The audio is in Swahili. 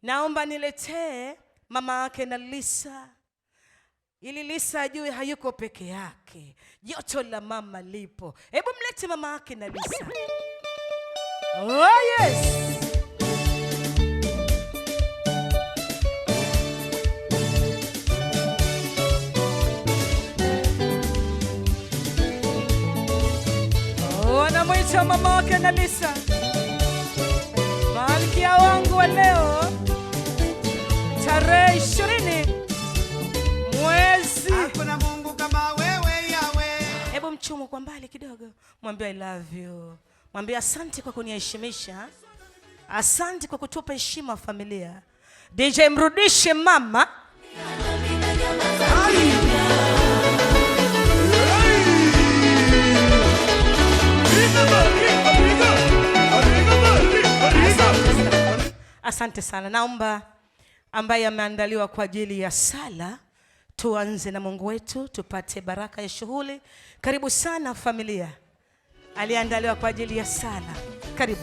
Naomba niletee mama yake na Lisa, ili Lisa ajue hayuko peke yake, joto la mama lipo. Hebu mlete mama yake na Lisa. Oh yes. Anamwita mama wake na Lisa, malkia wangu wa leo, tarehe 20 mwezi. Hakuna Mungu kama wewe Yahweh. Hebu mchumu kwa mbali kidogo, mwambie I love you, mwambie asante kwa kuniheshimisha, asante kwa kutupa heshima familia. DJ mrudishe mama. Asante sana. Naomba ambaye ameandaliwa kwa ajili ya sala, tuanze na Mungu wetu tupate baraka ya shughuli. Karibu sana familia, aliandaliwa kwa ajili ya sala. Karibu.